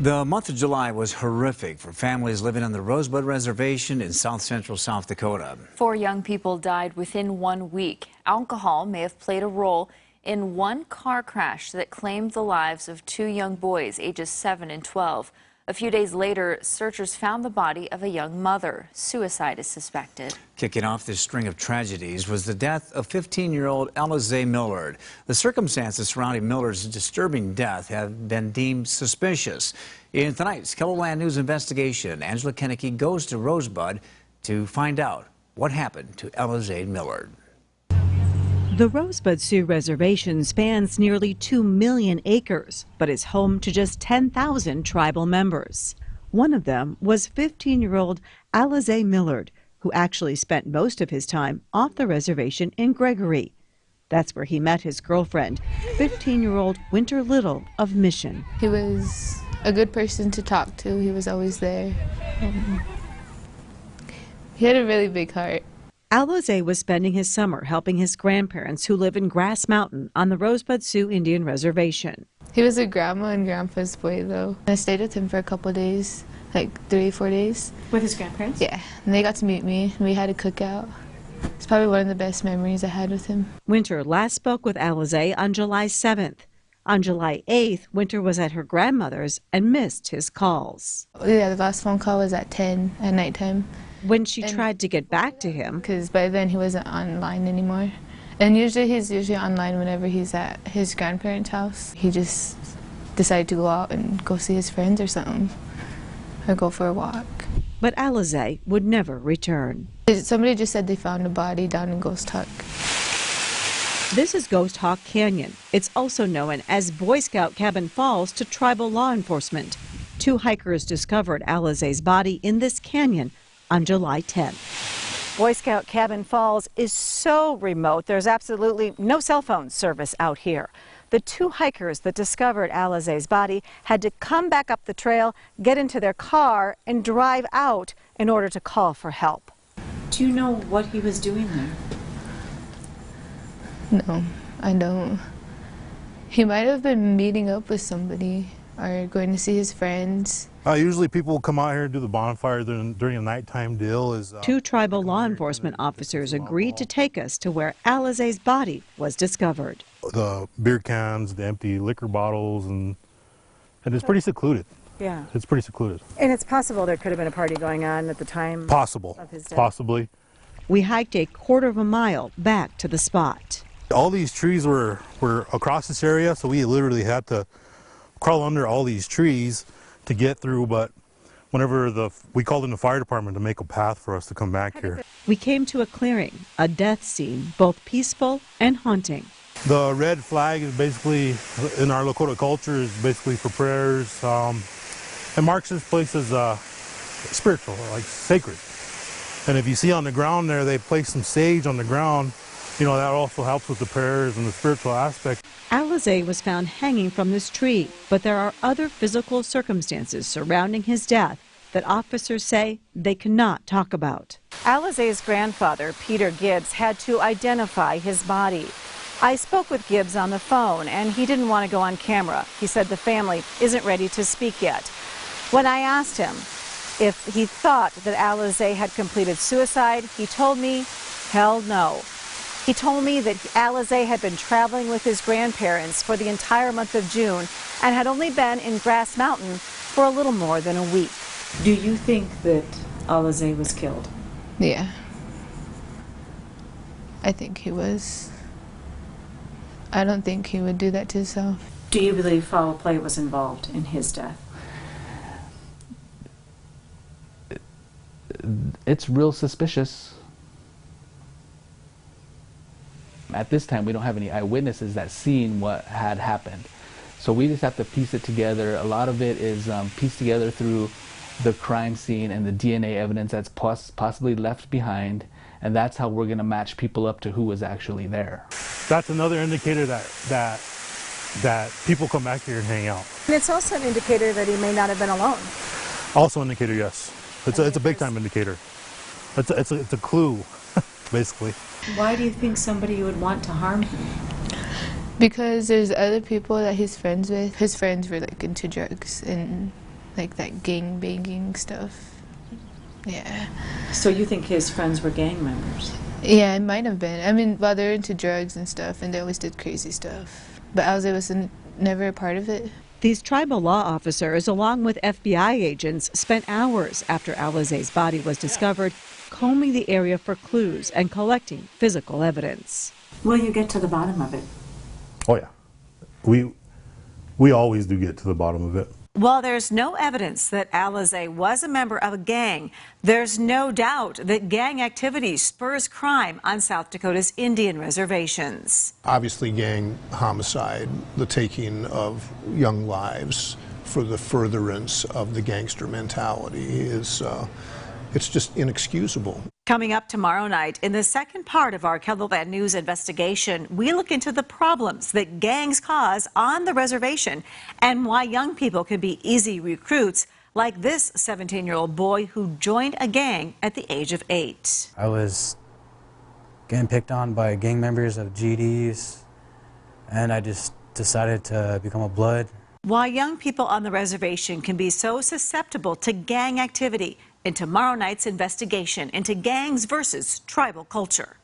The month of July was horrific for families living on the Rosebud Reservation in south central South Dakota. 4 young people died within 1 week. Alcohol may have played a role in one car crash that claimed the lives of 2 young boys, ages 7 and 12. A few days later, searchers found the body of a young mother. Suicide is suspected. Kicking off this string of tragedies was the death of 15-year-old Alize Millard. The circumstances surrounding Millard's disturbing death have been deemed suspicious. In tonight's KELOLAND News investigation, Angela Kennecke goes to Rosebud to find out what happened to Alize Millard. The Rosebud Sioux Reservation spans nearly 2 million acres, but is home to just 10,000 tribal members. One of them was 15-year-old Alize Millard, who actually spent most of his time off the reservation in Gregory. That's where he met his girlfriend, 15-year-old Winter Little of Mission. He was a good person to talk to. He was always there. He had a really big heart. Alize was spending his summer helping his grandparents who live in Grass Mountain on the Rosebud Sioux Indian Reservation. He was a grandma and grandpa's boy, though. I stayed with him for a couple of days, like 3-4 days. With his grandparents? Yeah, and they got to meet me, and we had a cookout. It's probably one of the best memories I had with him. Winter last spoke with Alize on July 7th. On July 8th, Winter was at her grandmother's and missed his calls. Yeah, the last phone call was at 10 at nighttime. When she tried to get back to him, because by then he wasn't online anymore. And he's usually online whenever he's at his grandparents' house. He just decided to go out and go see his friends or something, or go for a walk. But Alize would never return. Somebody just said they found a body down in Ghost Hawk. This is Ghost Hawk Canyon. It's also known as Boy Scout Cabin Falls to tribal law enforcement. 2 hikers discovered Alize's body in this canyon on July 10th. Boy Scout Cabin Falls is so remote, there's absolutely no cell phone service out here. The 2 hikers that discovered Alize's body had to come back up the trail, get into their car, and drive out in order to call for help. Do you know what he was doing there? No, I don't. He might have been meeting up with somebody or going to see his friends. Usually people will come out here and do the bonfire during a nighttime deal. 2 tribal law enforcement officers agreed to take us to where Alize's body was discovered. The beer cans, the empty liquor bottles, and it's pretty secluded. Yeah. It's pretty secluded. And it's possible there could have been a party going on at the time of his death. Possibly. We hiked a quarter of a mile back to the spot. All these trees were across this area, so we literally had to crawl under all these trees to get through, but whenever we called in the fire department to make a path for us to come back here. We came to a clearing, a death scene, both peaceful and haunting. The red flag is basically, in our Lakota culture, is basically for prayers. It marks this place as spiritual, like sacred. And if you see on the ground there, they place some sage on the ground. You know, that also helps with the prayers and the spiritual aspect. Alize was found hanging from this tree, but there are other physical circumstances surrounding his death that officers say they cannot talk about. Alize's grandfather, Peter Gibbs, had to identify his body. I spoke with Gibbs on the phone, and he didn't want to go on camera. He said the family isn't ready to speak yet. When I asked him if he thought that Alize had completed suicide, he told me, hell no. He told me that Alize had been traveling with his grandparents for the entire month of June and had only been in Grass Mountain for a little more than a week. Do you think that Alize was killed? Yeah. I think he was. I don't think he would do that to himself. Do you believe foul play was involved in his death? It's real suspicious. At this time, we don't have any eyewitnesses that seen what had happened. So we just have to piece it together. A lot of it is pieced together through the crime scene and the DNA evidence that's possibly left behind. And that's how we're going to match people up to who was actually there. That's another indicator that people come back here and hang out. And it's also an indicator that he may not have been alone. Also an indicator, yes. It's a big time indicator. It's a clue, basically. Why do you think somebody would want to harm him? Because there's other people that he's friends with. His friends were like into drugs and like that gang banging stuff. Yeah. So you think his friends were gang members? Yeah, it might have been. I mean, well, they're into drugs and stuff, and they always did crazy stuff. But Alize was never a part of it. These tribal law officers, along with FBI agents, spent hours after Alize's body was discovered combing the area for clues and collecting physical evidence. Will you get to the bottom of it? Oh yeah, we always do get to the bottom of it. While there's no evidence that Alize was a member of a gang, there's no doubt that gang activity spurs crime on South Dakota's Indian reservations. Obviously, gang homicide, the taking of young lives for the furtherance of the gangster mentality is it's just inexcusable. Coming up tomorrow night, in the second part of our KELOLAND News investigation, we look into the problems that gangs cause on the reservation and why young people can be easy recruits, like this 17-year-old boy who joined a gang at the age of 8. I was getting picked on by gang members of GDs, and I just decided to become a Blood. Why young people on the reservation can be so susceptible to gang activity in tomorrow night's investigation into gangs versus tribal culture.